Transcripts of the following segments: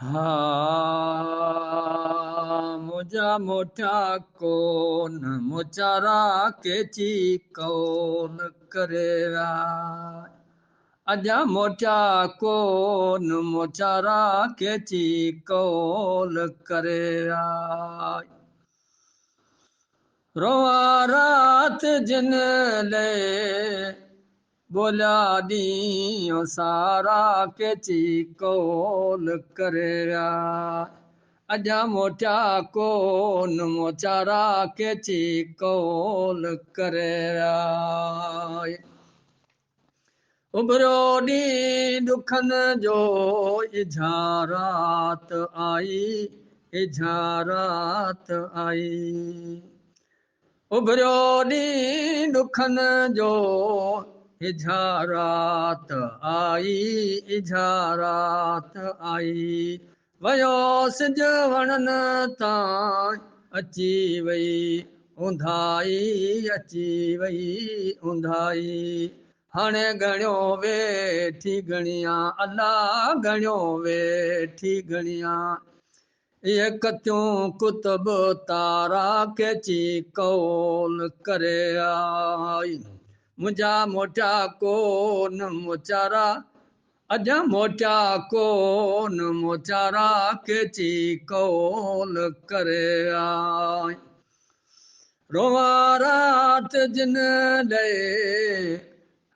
हाँ मुझा मोटा कौन मुचारा केची कौन करेगा अजा मोटा कौन मुचारा केची कौन करेगा रोआ रात जिन ले बोला दी सारा केची कौन करेगा अजा मोटा कौन मोचारा केची कौन करेगा उभरो डी दुखन जो इझारात आई इझारात आई उभरो डी दुखन जो इझारात आई इझारात आई वयो सिज वणन तां अची वई उंधाई अची वई उंधाई हाणे घणियो वेठी घणिया अल्लाह घणियो वेठी घणिया ये कत्यूं कुतुब तारा केची कौन करे आई मुझा मोटा कोन मुचारा अजा मोटा कोन मुचारा केची कौन करे आई रोवा रात जिन दे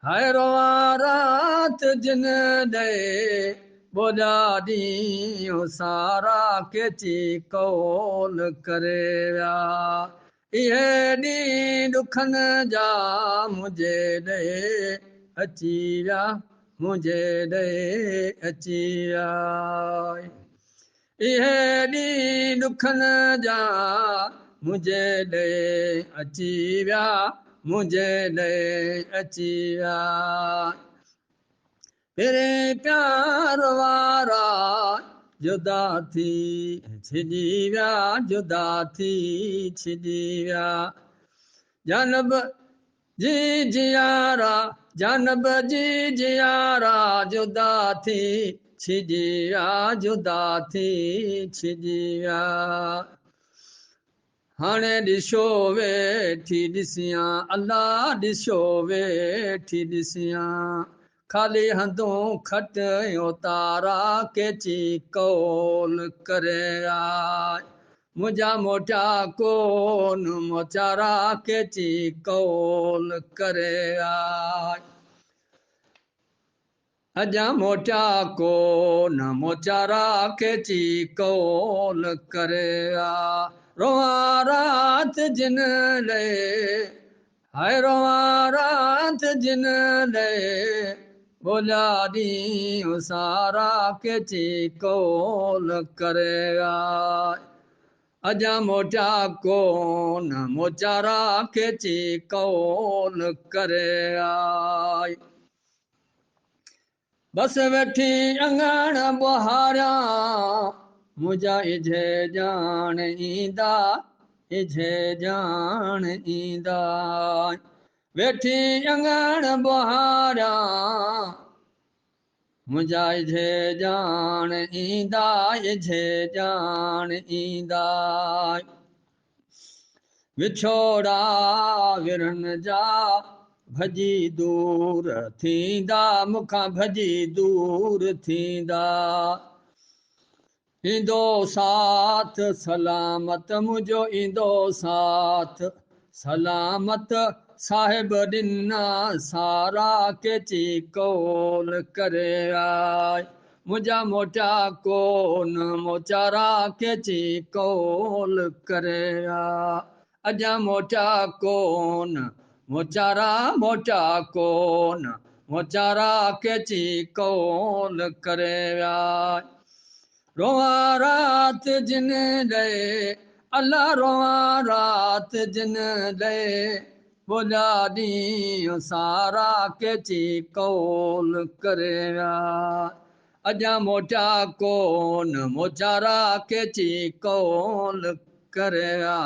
हाय रोवा रात जिन दे बोला दी सारा केची कौन करेगा ये दी दुखन जा मुझे दे अचिया मुझे दे अचिया ये दी दुखन जा मुझे दे अचिया मुझे दे अचिया तेरे प्यार वारा जुदा थी छिजी विया जुदा थी छिजी विया जानब जी जियारा जानब जी जियारा जुदा थी छिजी विया जुदा थी छिजी विया हाणे ॾिसो वेठी ॾिसियां अल्लाह ॾिसो वेठी ॾिसियां खाली हंधों खटियो तारा केची कौन करे आई मुझा मोटा कोन मोचारा केची कौन करे आई अजा मोटा कोन मोचारा केची कौन करे आई रोआ रात जिन ले हाय रोआ रात जिन ले बोला दी सारा केची कौन करेगा अजा मोटा कौन मोचारा केची कौन करेगा बस वेठी अंगण बुहारा मुझा इझे जान ईंदा इझे जान ईंदा वेठी अंगण बुहारा मुझा इझे जान ईंदा इझे जान ईंदा विछोड़ा विरन जा भजी दूर थींदा मुखां भजी दूर थींदा इंदो साथ सलामत मुझो इंदो साथ सलामत साहिब ॾिना सारा केची कौन करे आई मुझा मोटा कोन मोचारा केची कौन करे आई अजा मोटा कोन मोचारा मोटा कोन मोचारा केची कौन करे आई रोआ रात जिन दे अल्लाह रोआ रात जिन दे बोला दी सारा केची कौन करेगा अजा मोटा कोन मोचारा केची कौन करेगा